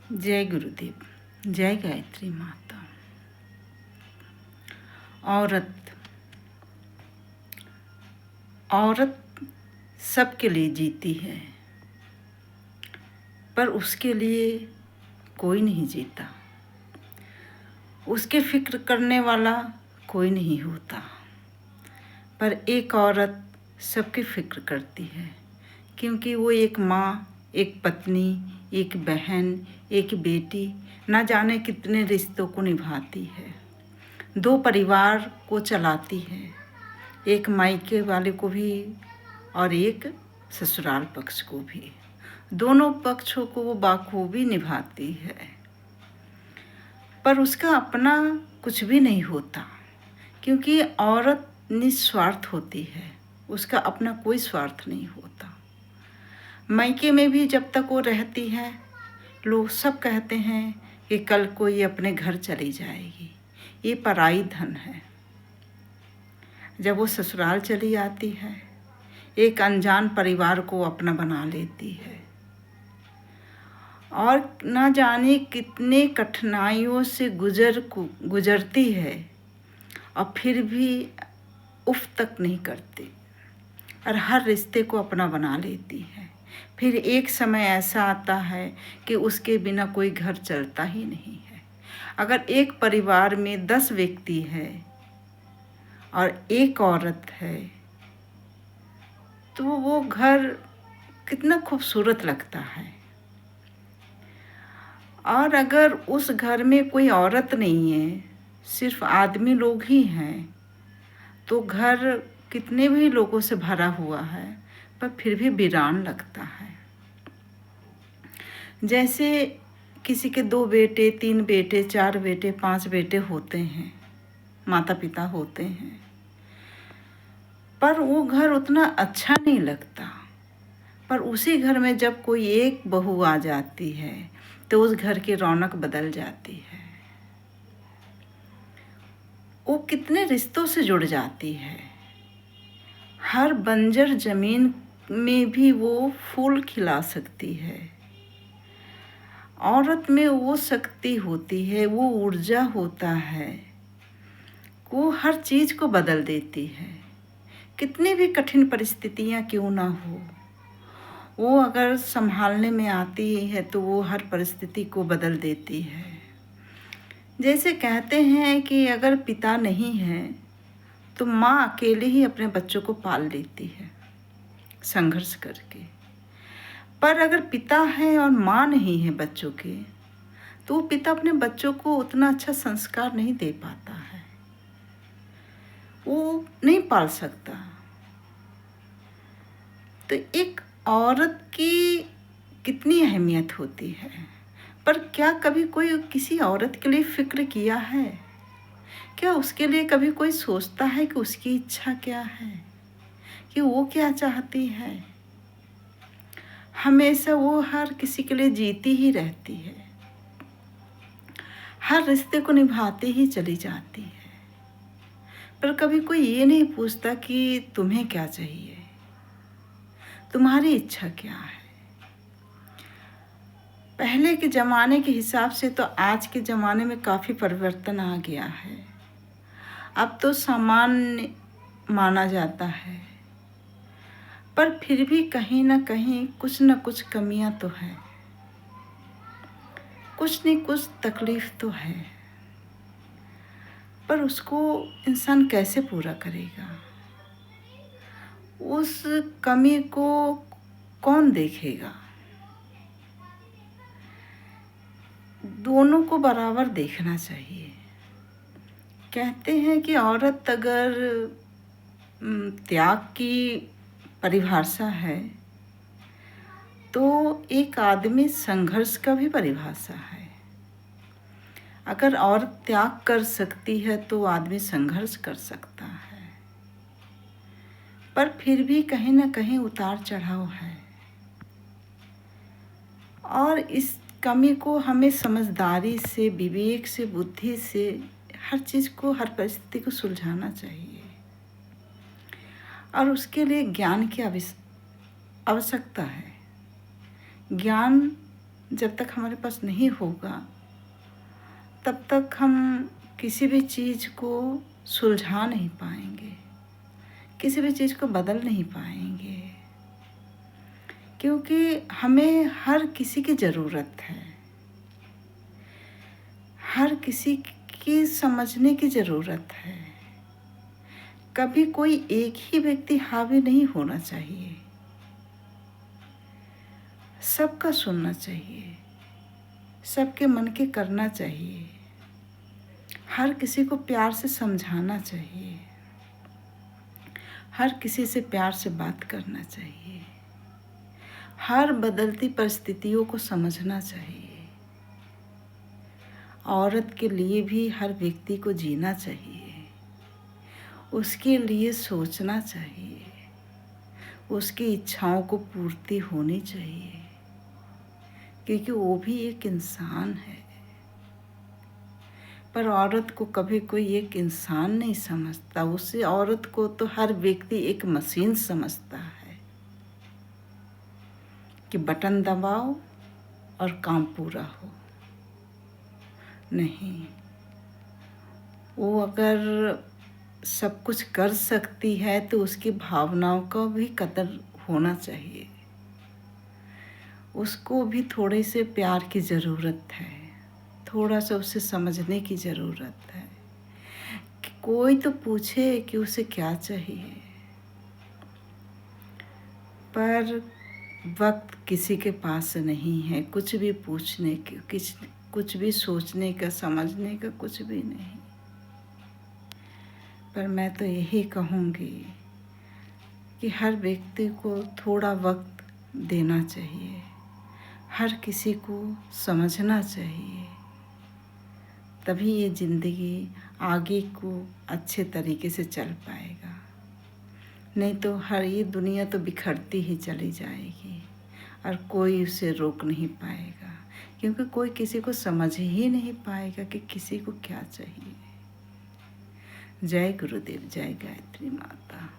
जय गुरुदेव, जय गायत्री माता। औरत औरत सबके लिए जीती है, पर उसके लिए कोई नहीं जीता। उसके फिक्र करने वाला कोई नहीं होता, पर एक औरत सबकी फिक्र करती है, क्योंकि वो एक माँ, एक पत्नी, एक बहन, एक बेटी, ना जाने कितने रिश्तों को निभाती है। 2 परिवार को चलाती है, एक मायके वाले को भी और एक ससुराल पक्ष को भी। दोनों पक्षों को वो बाखूबी निभाती है, पर उसका अपना कुछ भी नहीं होता, क्योंकि औरत निस्वार्थ होती है, उसका अपना कोई स्वार्थ नहीं होता। मायके में भी जब तक वो रहती है, लोग सब कहते हैं कि कल को ये अपने घर चली जाएगी, ये पराई धन है। जब वो ससुराल चली आती है, एक अनजान परिवार को अपना बना लेती है और ना जाने कितने कठिनाइयों से गुजरती है, और फिर भी उफ तक नहीं करती और हर रिश्ते को अपना बना लेती है। फिर एक समय ऐसा आता है कि उसके बिना कोई घर चलता ही नहीं है। अगर एक परिवार में 10 व्यक्ति है और एक औरत है, तो वो घर कितना खूबसूरत लगता है। और अगर उस घर में कोई औरत नहीं है, सिर्फ आदमी लोग ही हैं, तो घर कितने भी लोगों से भरा हुआ है, पर फिर भी वीरान लगता है। जैसे किसी के 2 बेटे, 3 बेटे, 4 बेटे, 5 बेटे होते हैं, माता पिता होते हैं, पर वो घर उतना अच्छा नहीं लगता। पर उसी घर में जब कोई एक बहू आ जाती है, तो उस घर की रौनक बदल जाती है। वो कितने रिश्तों से जुड़ जाती है। हर बंजर जमीन में भी वो फूल खिला सकती है। औरत में वो शक्ति होती है, वो ऊर्जा होता है, वो हर चीज़ को बदल देती है। कितनी भी कठिन परिस्थितियाँ क्यों ना हो, वो अगर संभालने में आती है तो वो हर परिस्थिति को बदल देती है। जैसे कहते हैं कि अगर पिता नहीं है तो माँ अकेले ही अपने बच्चों को पाल लेती है संघर्ष करके। पर अगर पिता है और माँ नहीं है बच्चों के, तो वो पिता अपने बच्चों को उतना अच्छा संस्कार नहीं दे पाता है, वो नहीं पाल सकता। तो एक औरत की कितनी अहमियत होती है, पर क्या कभी कोई किसी औरत के लिए फ़िक्र किया है? क्या उसके लिए कभी कोई सोचता है कि उसकी इच्छा क्या है, कि वो क्या चाहती है? हमेशा वो हर किसी के लिए जीती ही रहती है, हर रिश्ते को निभाती ही चली जाती है, पर कभी कोई ये नहीं पूछता कि तुम्हें क्या चाहिए, तुम्हारी इच्छा क्या है। पहले के ज़माने के हिसाब से तो आज के ज़माने में काफ़ी परिवर्तन आ गया है। अब तो सामान्य माना जाता है, पर फिर भी कहीं ना कहीं कुछ न कुछ कमियां तो है, कुछ न कुछ तकलीफ़ तो है, पर उसको इंसान कैसे पूरा करेगा? उस कमी को कौन देखेगा? दोनों को बराबर देखना चाहिए। कहते हैं कि औरत अगर त्याग की परिभाषा है, तो एक आदमी संघर्ष का भी परिभाषा है। अगर औरत त्याग कर सकती है तो आदमी संघर्ष कर सकता है, पर फिर भी कहीं ना कहीं उतार चढ़ाव है। और इस कमी को हमें समझदारी से, विवेक से, बुद्धि से हर चीज़ को, हर परिस्थिति को सुलझाना चाहिए। और उसके लिए ज्ञान की आवश्यकता है। ज्ञान जब तक हमारे पास नहीं होगा तब तक हम किसी भी चीज़ को सुलझा नहीं पाएंगे, किसी भी चीज़ को बदल नहीं पाएंगे, क्योंकि हमें हर किसी की ज़रूरत है, हर किसी की समझने की ज़रूरत है। कभी कोई एक ही व्यक्ति हावी नहीं होना चाहिए, सबका सुनना चाहिए, सबके मन के करना चाहिए, हर किसी को प्यार से समझाना चाहिए, हर किसी से प्यार से बात करना चाहिए, हर बदलती परिस्थितियों को समझना चाहिए। औरत के लिए भी हर व्यक्ति को जीना चाहिए, उसके लिए सोचना चाहिए, उसकी इच्छाओं को पूर्ति होनी चाहिए, क्योंकि वो भी एक इंसान है। पर औरत को कभी कोई एक इंसान नहीं समझता, उसे औरत को तो हर व्यक्ति एक मशीन समझता है कि बटन दबाओ और काम पूरा हो। नहीं, वो अगर सब कुछ कर सकती है तो उसकी भावनाओं का भी कदर होना चाहिए, उसको भी थोड़े से प्यार की ज़रूरत है, थोड़ा सा उसे समझने की ज़रूरत है कि कोई तो पूछे कि उसे क्या चाहिए। पर वक्त किसी के पास नहीं है कुछ भी पूछने के, कुछ भी सोचने का, समझने का कुछ भी नहीं। पर मैं तो यही कहूँगी कि हर व्यक्ति को थोड़ा वक्त देना चाहिए, हर किसी को समझना चाहिए, तभी ये ज़िंदगी आगे को अच्छे तरीके से चल पाएगा। नहीं तो हर ये दुनिया तो बिखरती ही चली जाएगी और कोई उसे रोक नहीं पाएगा, क्योंकि कोई किसी को समझ ही नहीं पाएगा कि किसी को क्या चाहिए। जय गुरुदेव, जय गायत्री माता।